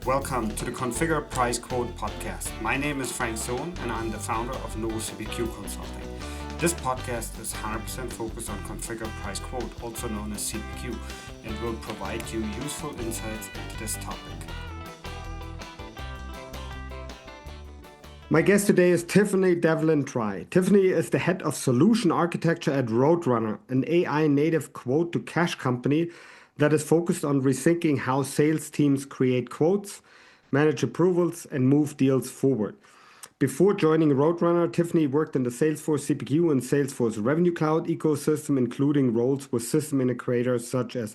Welcome to the Configure Price Quote podcast. My name is Frank Sohn and I'm the founder of CPQ Consulting. This podcast is 100% focused on Configure Price Quote, also known as CPQ, and will provide you useful insights into this topic. My guest today is Tiffany Devlin-Try. Tiffany is the head of solution architecture at Roadrunner, an AI native quote-to-cash company that is focused on rethinking how sales teams create quotes, manage approvals, and move deals forward. Before joining Roadrunner, Tiffany worked in the Salesforce CPQ and Salesforce Revenue Cloud ecosystem, including roles with system integrators such as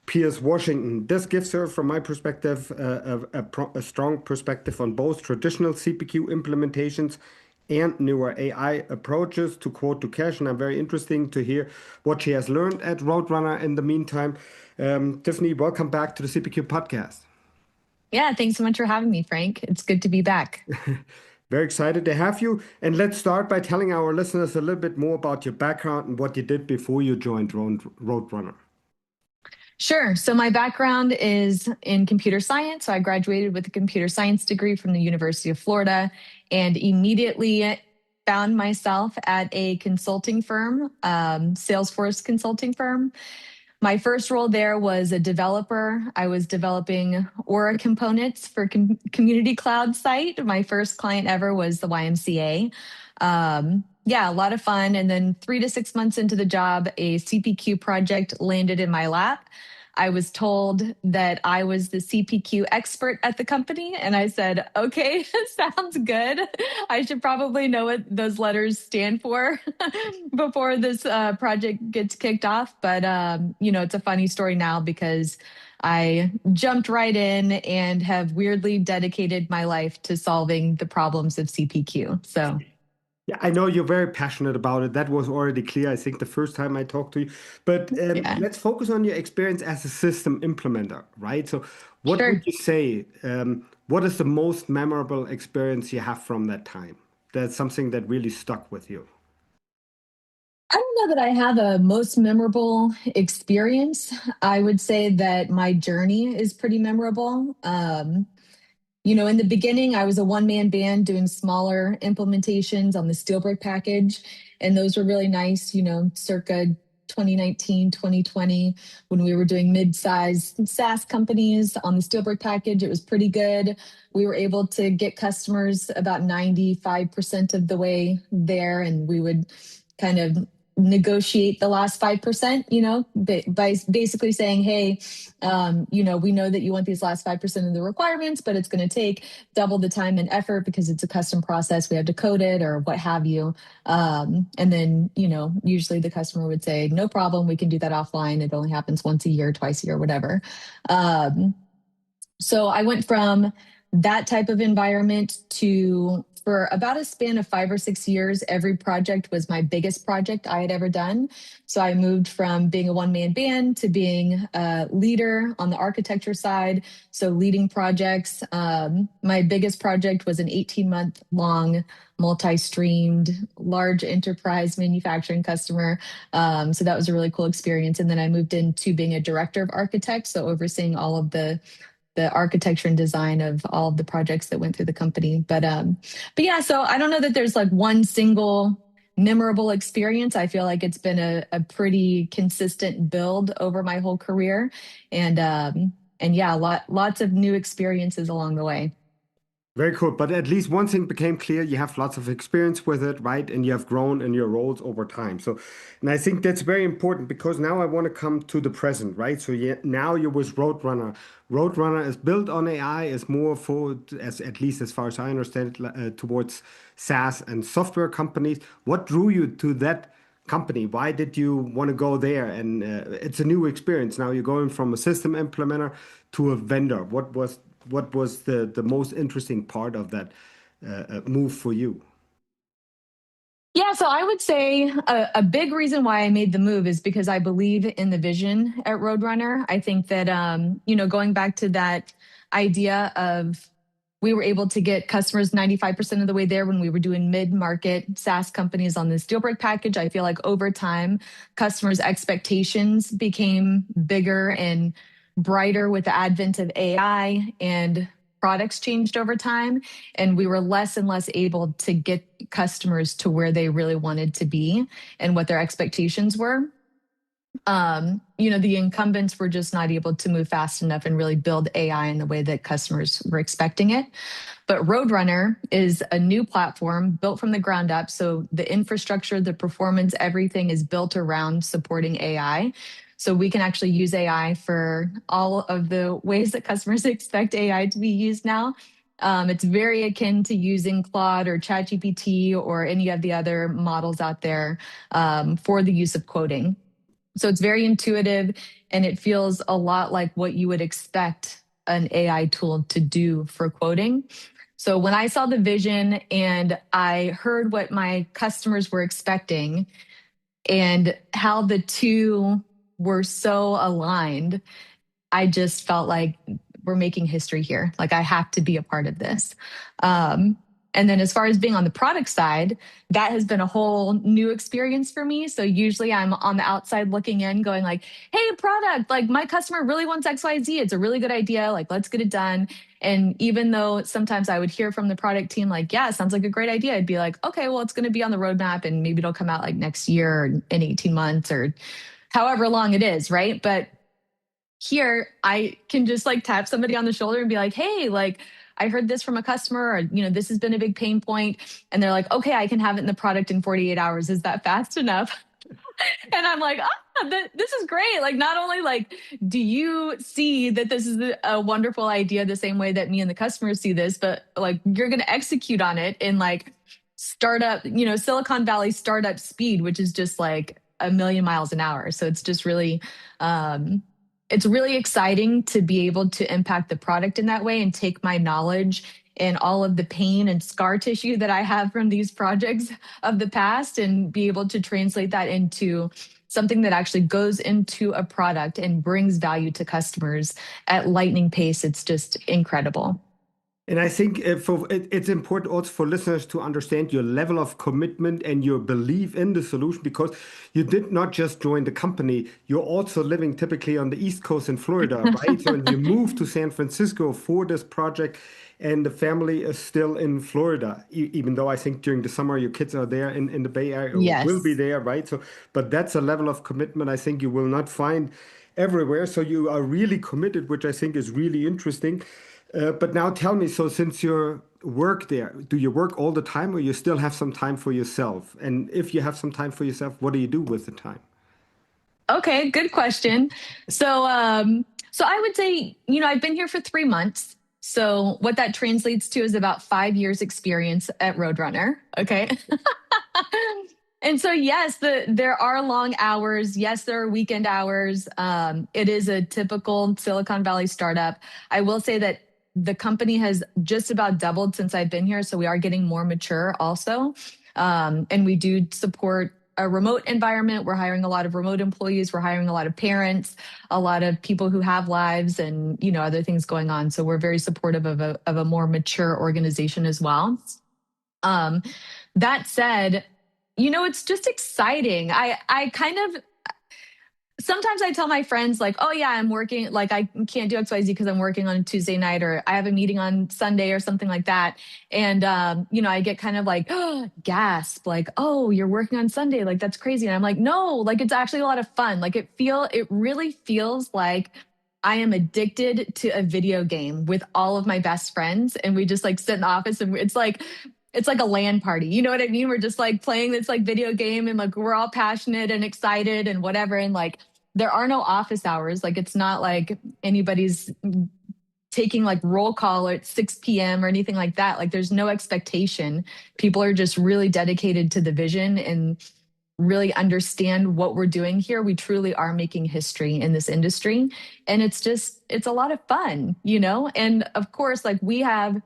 Pierce Washington. This gives her, from my perspective, a strong perspective on both traditional CPQ implementations and newer AI approaches to quote to cash. And I'm very interested to hear what she has learned at Roadrunner in the meantime. Tiffany, welcome back to the CPQ podcast. Yeah, thanks so much for having me, Frank. It's good to be back. Very excited to have you. And let's start by telling our listeners a little bit more about your background and what you did before you joined Roadrunner. Sure. So my background is in computer science. So I graduated with a computer science degree from the University of Florida and immediately found myself at a consulting firm, Salesforce consulting firm. My first role there was a developer. I was developing Aura components for community cloud site. My first client ever was the YMCA. Yeah, a lot of fun. And then 3 to 6 months into the job, a CPQ project landed in my lap. I was told that I was the CPQ expert at the company. And I said, okay, sounds good. I should probably know what those letters stand for before this project gets kicked off. But, it's a funny story now because I jumped right in and have weirdly dedicated my life to solving the problems of CPQ. So. Yeah, I know you're very passionate about it. That was already clear, I think, the first time I talked to you. But let's focus on your experience as a system implementer, right? So what would you say, what is the most memorable experience you have from that time? That's something that really stuck with you. I don't know that I have a most memorable experience. I would say that my journey is pretty memorable. In the beginning, I was a one-man band doing smaller implementations on the Steelbrick package, and those were really nice, circa 2019, 2020, when we were doing mid-sized SaaS companies on the Steelbrick package. It was pretty good. We were able to get customers about 95% of the way there, and we would kind of negotiate the last 5%, by basically saying, hey, we know that you want these last 5% of the requirements, but it's going to take double the time and effort because it's a custom process. We have to code it or what have you. And then, usually the customer would say, no problem, we can do that offline. It only happens once a year, twice a year, whatever. So I went from that type of environment to, for about a span of 5 or 6 years, every project was my biggest project I had ever done. So I moved from being a one-man band to being a leader on the architecture side. So leading projects. My biggest project was an 18-month long, multi-streamed, large enterprise manufacturing customer. So that was a really cool experience. And then I moved into being a director of architects, so overseeing all of the architecture and design of all of the projects that went through the company. But yeah, so I don't know that there's like one single memorable experience. I feel like it's been a pretty consistent build over my whole career. And yeah, lots of new experiences along the way. Very cool. But at least one thing became clear. You have lots of experience with it, right? And you have grown in your roles over time. And I think that's very important because now I want to come to the present, right? So now you're with Roadrunner. Roadrunner is built on AI, is more at least as far as I understand it, towards SaaS and software companies. What drew you to that company? Why did you want to go there? And it's a new experience. Now you're going from a system implementer to a vendor. What was the most interesting part of that move for you? Yeah, so I would say a big reason why I made the move is because I believe in the vision at Roadrunner. I think that, going back to that idea of we were able to get customers 95% of the way there when we were doing mid-market SaaS companies on this Steelbrick package. I feel like over time, customers' expectations became bigger and brighter with the advent of AI, and products changed over time, and we were less and less able to get customers to where they really wanted to be and what their expectations were. The incumbents were just not able to move fast enough and really build AI in the way that customers were expecting it. But Roadrunner is a new platform built from the ground up. So the infrastructure, the performance, everything is built around supporting AI. So we can actually use AI for all of the ways that customers expect AI to be used now. It's very akin to using Claude or ChatGPT or any of the other models out there for the use of quoting. So it's very intuitive, and it feels a lot like what you would expect an AI tool to do for quoting. So when I saw the vision and I heard what my customers were expecting and how the two were so aligned, I just felt like we're making history here. Like I have to be a part of this. And then as far as being on the product side, that has been a whole new experience for me. So usually I'm on the outside looking in going like, hey, product, like my customer really wants XYZ. It's a really good idea. Like, let's get it done. And even though sometimes I would hear from the product team, like, yeah, sounds like a great idea. I'd be like, okay, well, it's going to be on the roadmap and maybe it'll come out like next year or in 18 months or however long it is. Right. But here I can just like tap somebody on the shoulder and be like, hey, like, I heard this from a customer, or, this has been a big pain point. And they're like, okay, I can have it in the product in 48 hours. Is that fast enough? And I'm like, this is great. Like, not only like, do you see that this is a wonderful idea the same way that me and the customers see this, but like you're going to execute on it in like startup, Silicon Valley startup speed, which is just like a million miles an hour. So it's just really, it's really exciting to be able to impact the product in that way and take my knowledge and all of the pain and scar tissue that I have from these projects of the past and be able to translate that into something that actually goes into a product and brings value to customers at lightning pace. It's just incredible. And I think it's important also for listeners to understand your level of commitment and your belief in the solution, because you did not just join the company, you're also living typically on the East Coast in Florida, right? So you moved to San Francisco for this project, and the family is still in Florida, even though I think during the summer your kids are there in the Bay Area, or will be Yes. there, right? So, but that's a level of commitment I think you will not find everywhere. So you are really committed, which I think is really interesting. But now tell me, so since you work there, do you work all the time or you still have some time for yourself? And if you have some time for yourself, what do you do with the time? Okay, good question. So I would say, I've been here for 3 months. So what that translates to is about 5 years experience at Roadrunner. Okay. And so, yes, there are long hours. Yes, there are weekend hours. It is a typical Silicon Valley startup. I will say that the company has just about doubled since I've been here. So we are getting more mature also. And we do support a remote environment. We're hiring a lot of remote employees. We're hiring a lot of parents, a lot of people who have lives and, other things going on. So we're very supportive of a more mature organization as well. That said, it's just exciting. I kind of sometimes I tell my friends like, oh yeah, I'm working, like I can't do XYZ because I'm working on a Tuesday night, or I have a meeting on Sunday or something like that. And I get kind of like, oh, gasp, like, oh, you're working on Sunday, like that's crazy. And I'm like, no, like it's actually a lot of fun. Like it really feels like I am addicted to a video game with all of my best friends. And we just like sit in the office and it's like a LAN party. You know what I mean? We're just like playing this like video game and like we're all passionate and excited and whatever. And like there are no office hours. Like it's not like anybody's taking like roll call at 6 p.m. or anything like that. Like there's no expectation. People are just really dedicated to the vision and really understand what we're doing here. We truly are making history in this industry. And it's a lot of fun, And of course, like we have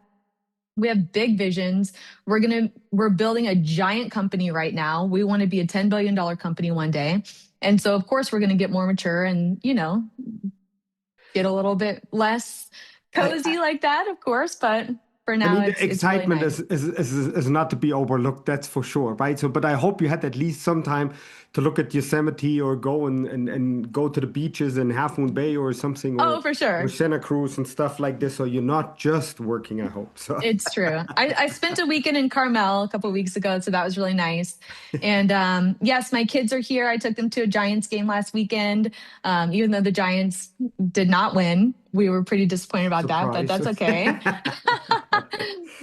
big visions. We're building a giant company right now. We want to be a $10 billion company one day. And so of course we're going to get more mature and, get a little bit less cozy like that, of course. But for I now, mean, the it's really excitement nice. is not to be overlooked, that's for sure, right? So, but I hope you had at least some time to look at Yosemite or go and go to the beaches in Half Moon Bay or something, Oh, for or sure. Santa Cruz and stuff like this. So you're not just working, I hope. So It's true. I spent a weekend in Carmel a couple of weeks ago, so that was really nice. And yes, my kids are here. I took them to a Giants game last weekend, even though the Giants did not win. We were pretty disappointed about that, but surprise. that's okay.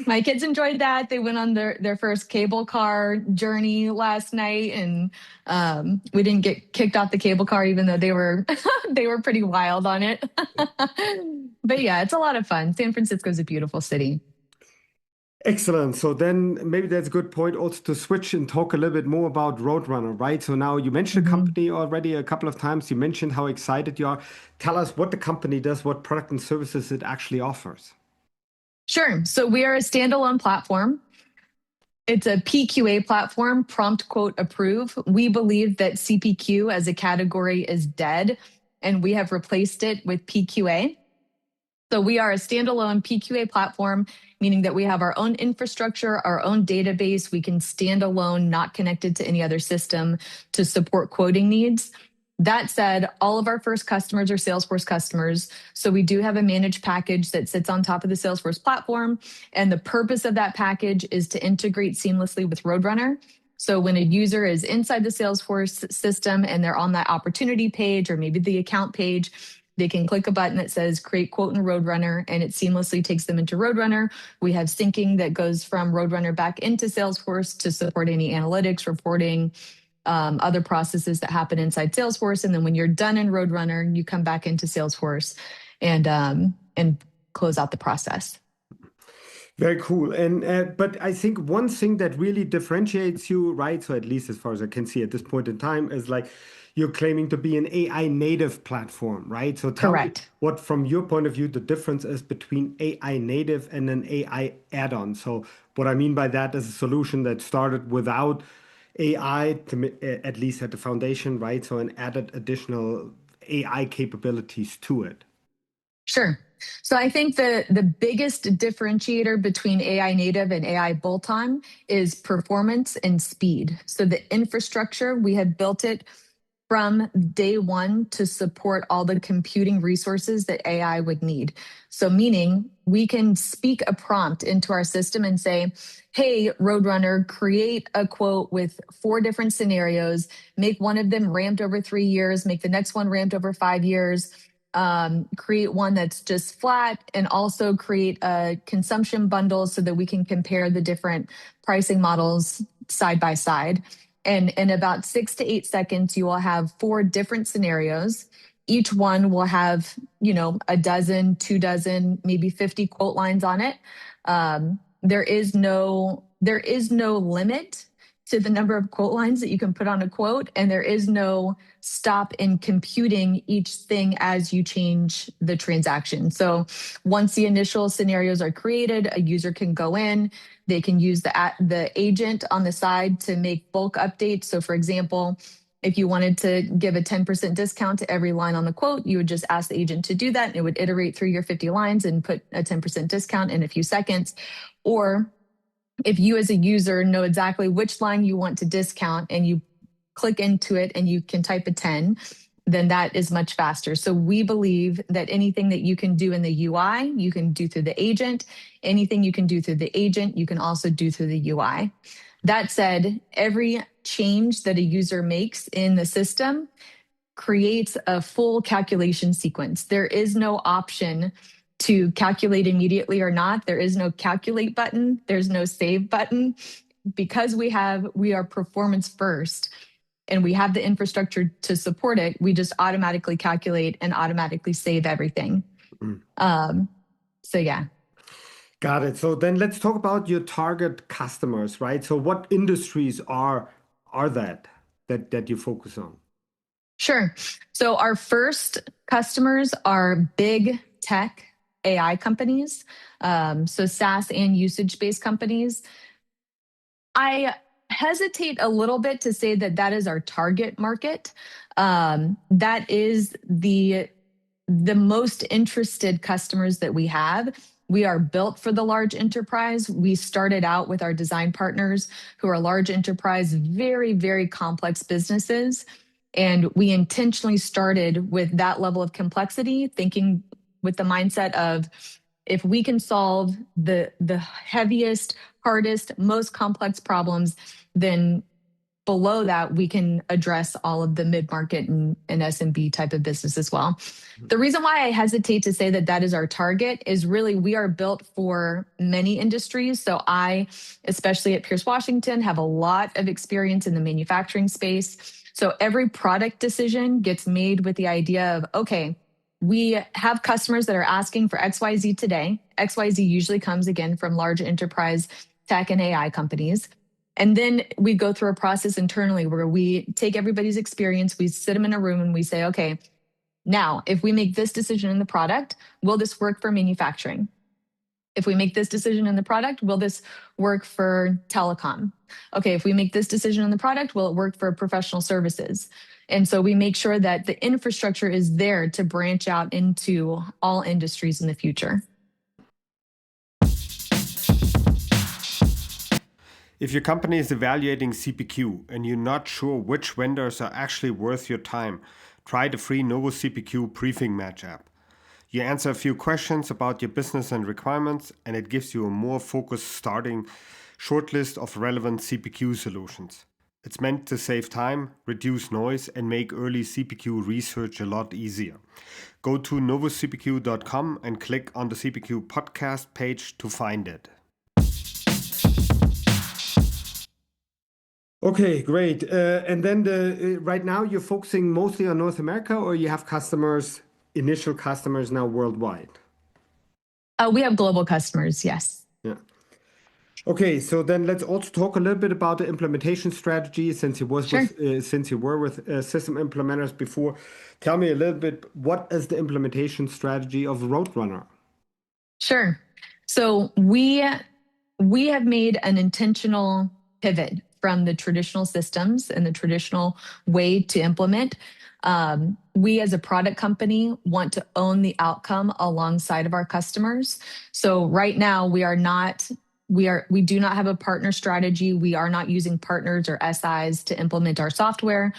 My kids enjoyed that. They went on their first cable car journey last night, and we didn't get kicked off the cable car, even though they were they were pretty wild on it. But yeah, it's a lot of fun. San Francisco is a beautiful city. Excellent. So then maybe that's a good point also to switch and talk a little bit more about Roadrunner, right? So now you mentioned the Mhm. company already a couple of times. You mentioned how excited you are. Tell us what the company does, what product and services it actually offers. Sure. So we are a standalone platform. It's a PQA platform, prompt quote approve. We believe that CPQ as a category is dead, and we have replaced it with PQA. So we are a standalone PQA platform, meaning that we have our own infrastructure, our own database. We can stand alone, not connected to any other system to support quoting needs. That said, all of our first customers are Salesforce customers. So we do have a managed package that sits on top of the Salesforce platform. And the purpose of that package is to integrate seamlessly with Roadrunner. So when a user is inside the Salesforce system and they're on that opportunity page or maybe the account page, they can click a button that says create quote in Roadrunner, and it seamlessly takes them into Roadrunner. We have syncing that goes from Roadrunner back into Salesforce to support any analytics, reporting, other processes that happen inside Salesforce. And then when you're done in Roadrunner, you come back into Salesforce and close out the process. Very cool. And but I think one thing that really differentiates you, right? So at least as far as I can see at this point in time, is like you're claiming to be an AI native platform, right? So tell me Correct. what, from your point of view, the difference is between AI native and an AI add-on. So what I mean by that is a solution that started without AI at least at the foundation, right? So and added additional AI capabilities to it. Sure. So I think the biggest differentiator between AI native and AI bolt-on is performance and speed. So the infrastructure, we have built it from day one to support all the computing resources that AI would need. So, meaning we can speak a prompt into our system and say, hey, Roadrunner, create a quote with 4 different scenarios, make one of them ramped over 3 years, make the next one ramped over 5 years. Create one that's just flat, and also create a consumption bundle so that we can compare the different pricing models side by side. And in about 6 to 8 seconds, you will have 4 different scenarios. Each one will have, a dozen, 2 dozen, maybe 50 quote lines on it. There is no limit to the number of quote lines that you can put on a quote, and there is no stop in computing each thing as you change the transaction. So once the initial scenarios are created, a user can go in, they can use the agent on the side to make bulk updates. So for example, if you wanted to give a 10% discount to every line on the quote, you would just ask the agent to do that, and it would iterate through your 50 lines and put a 10% discount in a few seconds. Or if you as a user know exactly which line you want to discount and you click into it and you can type a 10, then that is much faster. So we believe that anything that you can do in the UI, you can do through the agent. Anything you can do through the agent, you can also do through the UI. That said, every change that a user makes in the system creates a full calculation sequence. There is no option to calculate immediately or not. There is no calculate button. There's no save button. Because we are performance first and we have the infrastructure to support it, we just automatically calculate and automatically save everything. Mm. So yeah. Got it. So then let's talk about your target customers, right? So what industries are that you focus on? Sure. So our first customers are big tech AI companies, so SaaS and usage-based companies. I hesitate a little bit to say that that is our target market. That is the most interested customers that we have, We are built for the large enterprise. We started out with our design partners who are large enterprise, very, very complex businesses. And we intentionally started with that level of complexity, thinking with the mindset of if we can solve the heaviest, hardest, most complex problems, then below that, we can address all of the mid-market and SMB type of business as well. The reason why I hesitate to say that that is our target is really we are built for many industries. So I, especially at Pierce Washington, have a lot of experience in the manufacturing space. So every product decision gets made with the idea of, okay, we have customers that are asking for XYZ today. XYZ usually comes again from large enterprise tech and AI companies. And then we go through a process internally where we take everybody's experience, we sit them in a room and we say, okay, now if we make this decision in the product, will this work for manufacturing? If we make this decision in the product, will this work for telecom? Okay, if we make this decision in the product, will it work for professional services? And so we make sure that the infrastructure is there to branch out into all industries in the future. If your company is evaluating CPQ and you're not sure which vendors are actually worth your time, try the free Novo CPQ Briefing Match app. You answer a few questions about your business and requirements, and it gives you a more focused starting shortlist of relevant CPQ solutions. It's meant to save time, reduce noise, and make early CPQ research a lot easier. Go to novocpq.com and click on the CPQ podcast page to find it. Okay, great. And then right now you're focusing mostly on North America, or you have customers, initial customers now worldwide? We have global customers, yes. Yeah. Okay, so then let's also talk a little bit about the implementation strategy since you were with system implementers before. Tell me a little bit, what is the implementation strategy of Roadrunner? Sure. So we have made an intentional pivot from the traditional systems and the traditional way to implement. We as a product company want to own the outcome alongside of our customers. So right now we do not have a partner strategy. We are not using partners or SIs to implement our software.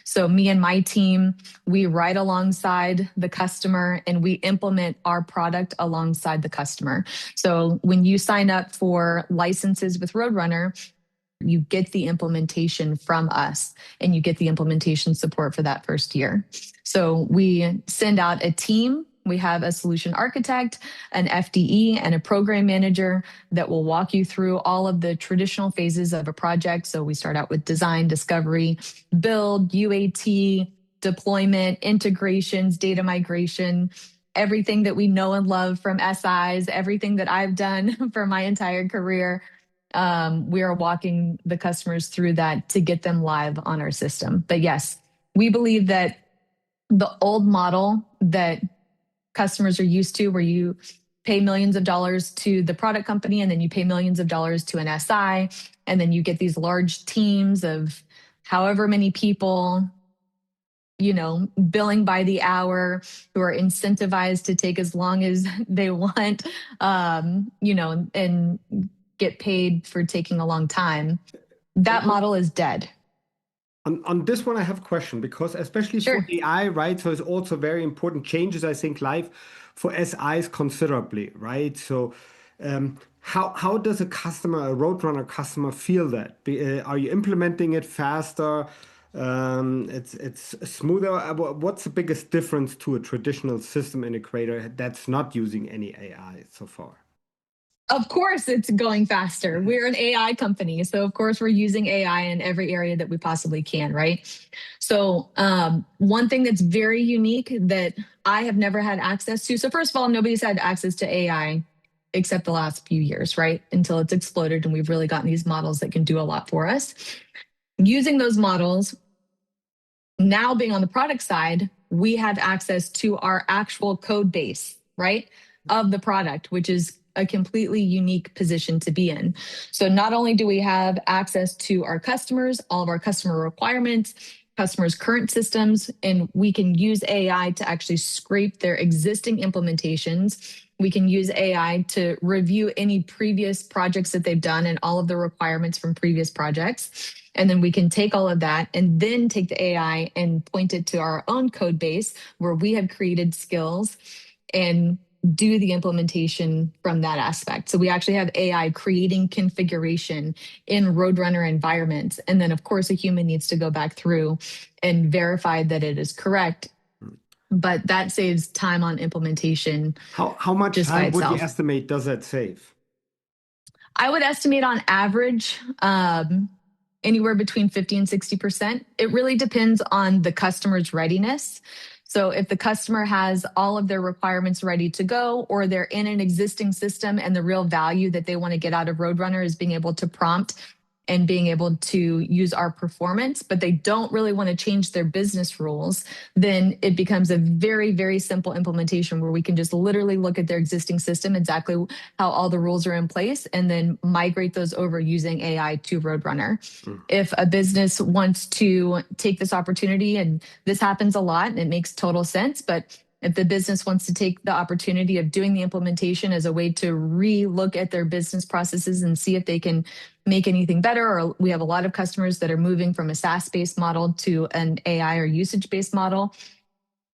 So me and my team, we ride alongside the customer and we implement our product alongside the customer. So when you sign up for licenses with Roadrunner, you get the implementation from us and you get the implementation support for that first year. So we send out a team. We have a solution architect, an FDE, and a program manager that will walk you through all of the traditional phases of a project. So we start out with design, discovery, build, UAT, deployment, integrations, data migration, everything that we know and love from SIs, everything that I've done for my entire career. We are walking the customers through that to get them live on our system. But yes, we believe that the old model that customers are used to, where you pay millions of dollars to the product company and then you pay millions of dollars to an SI, and then you get these large teams of however many people, billing by the hour, who are incentivized to take as long as they want, and get paid for taking a long time. That model is dead. On this one, I have a question, because especially Sure. for AI, right? So it's also very important, changes, I think, life for SIs considerably, right? So how does a Roadrunner customer feel that? Are you implementing it faster? It's smoother. What's the biggest difference to a traditional system integrator that's not using any AI so far? Of course, it's going faster. We're an AI company. So, of course, we're using AI in every area that we possibly can, right? So, one thing that's very unique that I have never had access to. So, first of all, nobody's had access to AI except the last few years, right? Until it's exploded and we've really gotten these models that can do a lot for us. Using those models, now being on the product side, we have access to our actual code base, right? Of the product, which is a completely unique position to be in. So not only do we have access to our customers, all of our customer requirements, customers' current systems, and we can use AI to actually scrape their existing implementations. We can use AI to review any previous projects that they've done and all of the requirements from previous projects. And then we can take all of that and then take the AI and point it to our own code base where we have created skills and do the implementation from that aspect. So we actually have AI creating configuration in Roadrunner environments. And then, of course, a human needs to go back through and verify that it is correct. But that saves time on implementation. How much just by time would you itself. estimate does that save? I would estimate on average anywhere between 50 and 60%. It really depends on the customer's readiness. So if the customer has all of their requirements ready to go, or they're in an existing system and the real value that they want to get out of Roadrunner is being able to prompt and being able to use our performance, but they don't really want to change their business rules, then it becomes a very, very simple implementation where we can just literally look at their existing system, exactly how all the rules are in place, and then migrate those over using AI to Roadrunner. If a business wants to take this opportunity, and this happens a lot and it makes total sense, but if the business wants to take the opportunity of doing the implementation as a way to re-look at their business processes and see if they can make anything better, or we have a lot of customers that are moving from a SaaS-based model to an AI or usage-based model,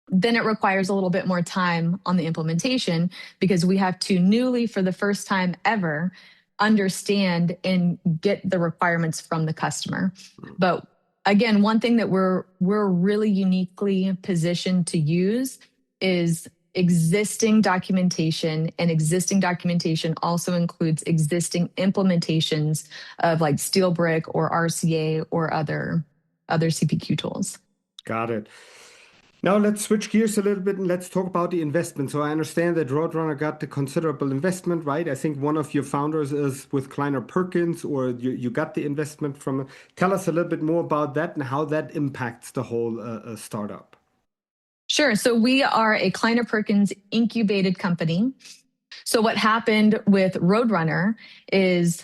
then it requires a little bit more time on the implementation because we have to newly, for the first time ever, understand and get the requirements from the customer. But again, one thing that we're really uniquely positioned to use is existing documentation, and existing documentation also includes existing implementations of like SteelBrick or RCA or other CPQ tools. Got it. Now let's switch gears a little bit and let's talk about the investment. So I understand that Roadrunner got the considerable investment, right? I think one of your founders is with Kleiner Perkins, or you got the investment from. Tell us a little bit more about that and how that impacts the whole startup. Sure. So we are a Kleiner Perkins incubated company. So what happened with Roadrunner is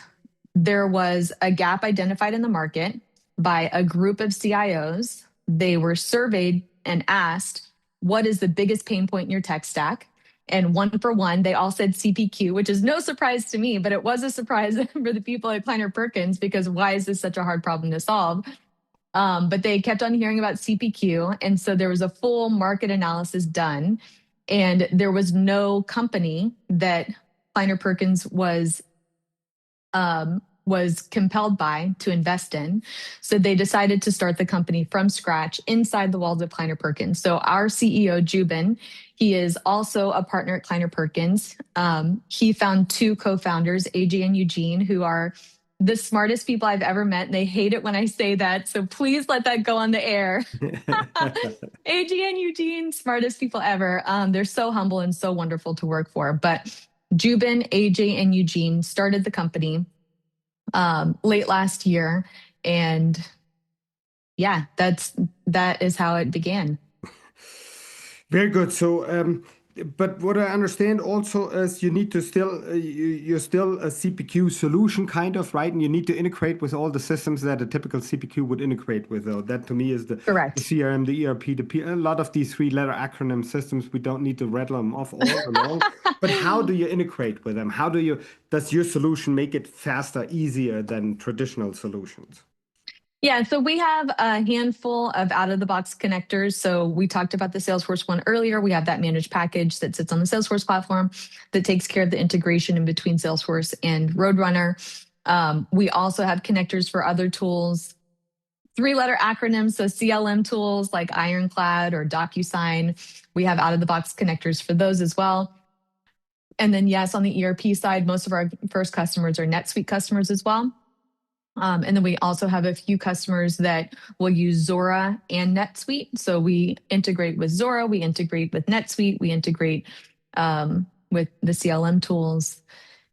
there was a gap identified in the market by a group of CIOs. They were surveyed and asked, what is the biggest pain point in your tech stack? And one for one, they all said CPQ, which is no surprise to me, but it was a surprise for the people at Kleiner Perkins because why is this such a hard problem to solve? But they kept on hearing about CPQ. And so there was a full market analysis done. And there was no company that Kleiner Perkins was compelled by to invest in. So they decided to start the company from scratch inside the walls of Kleiner Perkins. So our CEO, Jubin, he is also a partner at Kleiner Perkins. He found two co-founders, AJ and Eugene, who are the smartest people I've ever met. And they hate it when I say that. So please let that go on the air. AJ and Eugene, smartest people ever. They're so humble and so wonderful to work for. But Jubin, AJ, and Eugene started the company late last year. And yeah, that is how it began. Very good. So, but what I understand also is you need to you're still a CPQ solution kind of, right? And you need to integrate with all the systems that a typical CPQ would integrate with. Though that to me is the CRM, the ERP, a lot of these three-letter acronym systems. We don't need to rattle them off all along. But how do you integrate with them? Does your solution make it faster, easier than traditional solutions? Yeah, so we have a handful of out-of-the-box connectors. So we talked about the Salesforce one earlier. We have that managed package that sits on the Salesforce platform that takes care of the integration in between Salesforce and Roadrunner. We also have connectors for other tools, three-letter acronyms, so CLM tools like Ironclad or DocuSign. We have out-of-the-box connectors for those as well. And then yes, on the ERP side, most of our first customers are NetSuite customers as well. And then we also have a few customers that will use Zora and NetSuite. So we integrate with Zora, we integrate with NetSuite, we integrate with the CLM tools.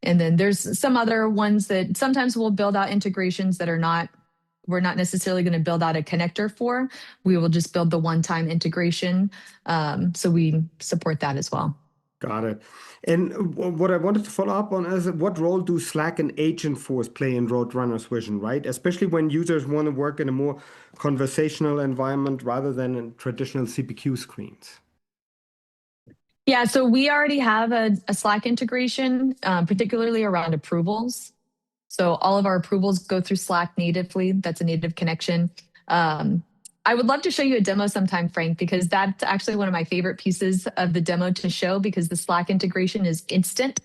And then there's some other ones that sometimes we'll build out integrations that we're not necessarily going to build out a connector for. We will just build the one-time integration. So we support that as well. Got it. And what I wanted to follow up on is what role do Slack and Agentforce play in Roadrunner's vision, right? Especially when users want to work in a more conversational environment rather than in traditional CPQ screens. Yeah, so we already have a Slack integration, particularly around approvals. So all of our approvals go through Slack natively. That's a native connection. Um, I would love to show you a demo sometime, Frank, because that's actually one of my favorite pieces of the demo to show because the Slack integration is instant.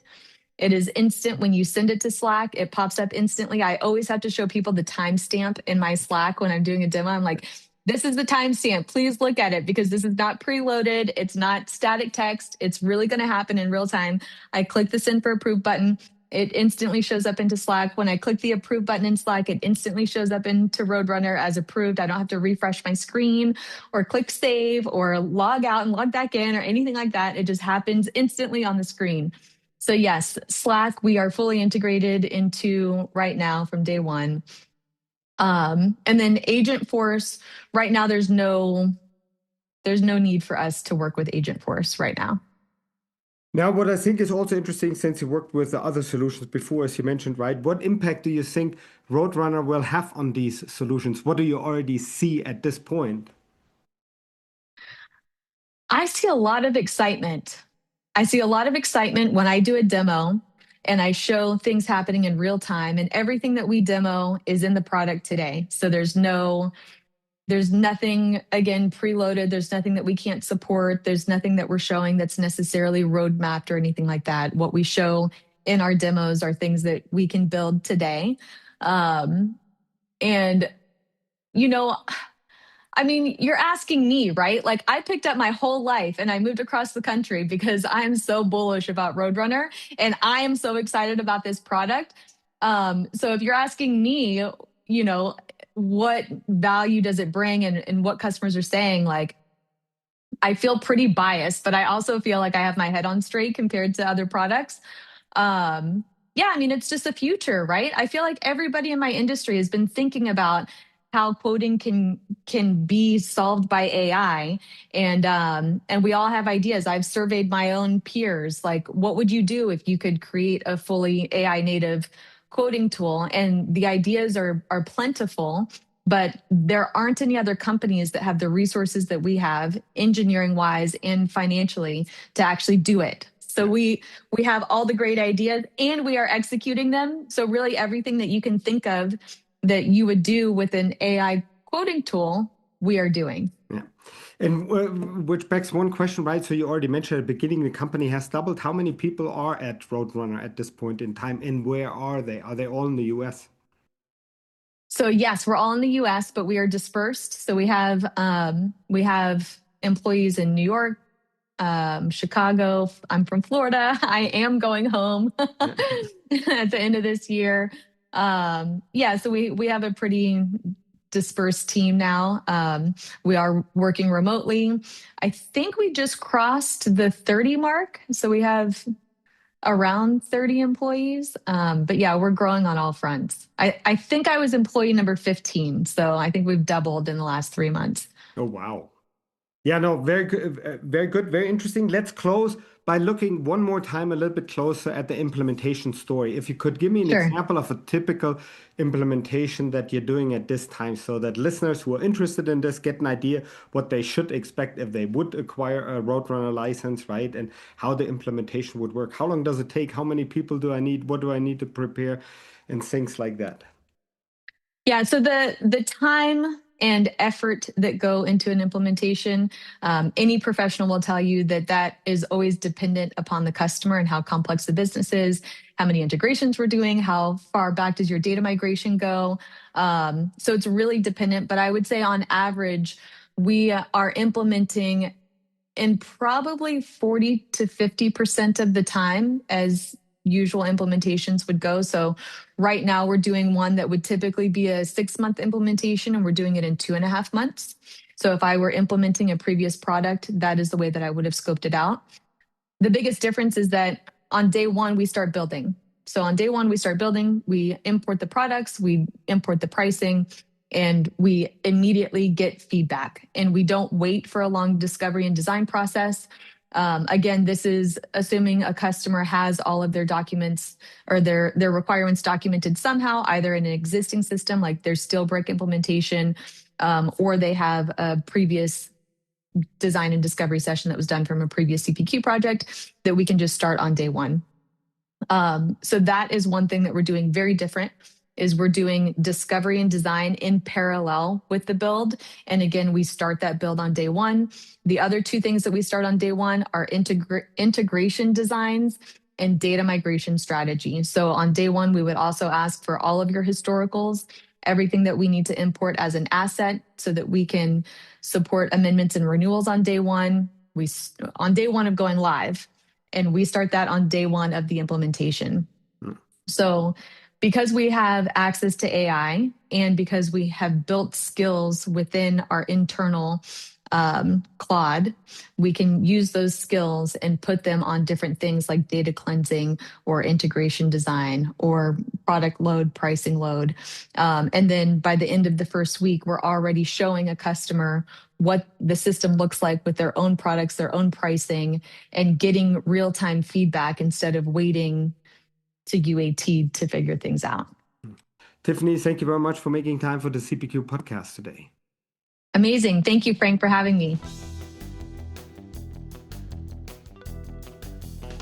It is instant when you send it to Slack. It pops up instantly. I always have to show people the timestamp in my Slack when I'm doing a demo. I'm like, this is the timestamp. Please look at it because this is not preloaded. It's not static text. It's really going to happen in real time. I click the send for approve button. It instantly shows up into Slack. When I click the approve button in Slack, it instantly shows up into Roadrunner as approved. I don't have to refresh my screen or click save or log out and log back in or anything like that. It just happens instantly on the screen. So yes, Slack, we are fully integrated into right now from day one. And then Agentforce, right now there's no need for us to work with Agentforce right now. Now, what I think is also interesting, since you worked with the other solutions before, as you mentioned, right? What impact do you think Roadrunner will have on these solutions? What do you already see at this point? I see a lot of excitement. I see a lot of excitement when I do a demo and I show things happening in real time, and everything that we demo is in the product today. So there's nothing, again, preloaded. There's nothing that we can't support. There's nothing that we're showing that's necessarily roadmapped or anything like that. What we show in our demos are things that we can build today. And, you know, I mean, you're asking me, right? Like I picked up my whole life and I moved across the country because I'm so bullish about Roadrunner and I am so excited about this product. So if you're asking me, you know, what value does it bring and what customers are saying, like I feel pretty biased, but I also feel like I have my head on straight compared to other products. Yeah, I mean, it's just the future, right? I feel like everybody in my industry has been thinking about how quoting can be solved by AI, and we all have ideas. I've surveyed my own peers, like, what would you do if you could create a fully AI native quoting tool? And the ideas are plentiful, but there aren't any other companies that have the resources that we have, engineering wise and financially, to actually do it. So we have all the great ideas and we are executing them. So really everything that you can think of that you would do with an AI quoting tool, we are doing. Yeah. And which begs one question, right? So you already mentioned at the beginning, the company has doubled. How many people are at Roadrunner at this point in time, and where are they? Are they all in the US? So yes, we're all in the US, but we are dispersed. So we have employees in New York, Chicago. I'm from Florida. I am going home at the end of this year. Yeah, so we have a pretty dispersed team now. We are working remotely. I think we just crossed the 30 mark. So we have around 30 employees. But yeah, we're growing on all fronts. I think I was employee number 15. So I think we've doubled in the last 3 months. Oh, wow. Yeah, no, very good, very good, very interesting. Let's close by looking one more time a little bit closer at the implementation story. If you could give me an Sure. example of a typical implementation that you're doing at this time, so that listeners who are interested in this get an idea what they should expect if they would acquire a Roadrunner license, right? And how the implementation would work. How long does it take? How many people do I need? What do I need to prepare? And things like that. Yeah, so the time and effort that go into an implementation, any professional will tell you that that is always dependent upon the customer and how complex the business is, how many integrations we're doing, how far back does your data migration go. So it's really dependent, but I would say on average, we are implementing in probably 40 to 50% of the time as usual implementations would go. So right now we're doing one that would typically be a 6-month implementation and we're doing it in 2.5 months. So if I were implementing a previous product, that is the way that I would have scoped it out. The biggest difference is that on day one, we start building. So on day one, we start building, we import the products, we import the pricing, and we immediately get feedback. And we don't wait for a long discovery and design process. Again, this is assuming a customer has all of their documents or their requirements documented somehow, either in an existing system like their Steelbrick implementation, or they have a previous design and discovery session that was done from a previous CPQ project that we can just start on day one. So that is one thing that we're doing very different, is we're doing discovery and design in parallel with the build. And again, we start that build on day one. The other two things that we start on day one are integration designs and data migration strategy. So on day one, we would also ask for all of your historicals, everything that we need to import as an asset so that we can support amendments and renewals on day one. On day one of going live, and we start that on day one of the implementation. So because we have access to AI and because we have built skills within our internal Claude, we can use those skills and put them on different things like data cleansing or integration design or product load, pricing load. And then by the end of the first week, we're already showing a customer what the system looks like with their own products, their own pricing, and getting real-time feedback instead of waiting to UAT to figure things out. Tiffany, thank you very much for making time for the CPQ podcast today. Amazing. Thank you, Frank, for having me.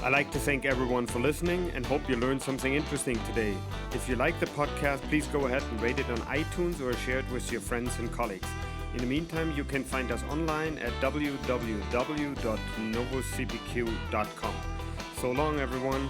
I'd like to thank everyone for listening and hope you learned something interesting today. If you like the podcast, please go ahead and rate it on iTunes or share it with your friends and colleagues. In the meantime, you can find us online at www.novocpq.com. So long, everyone.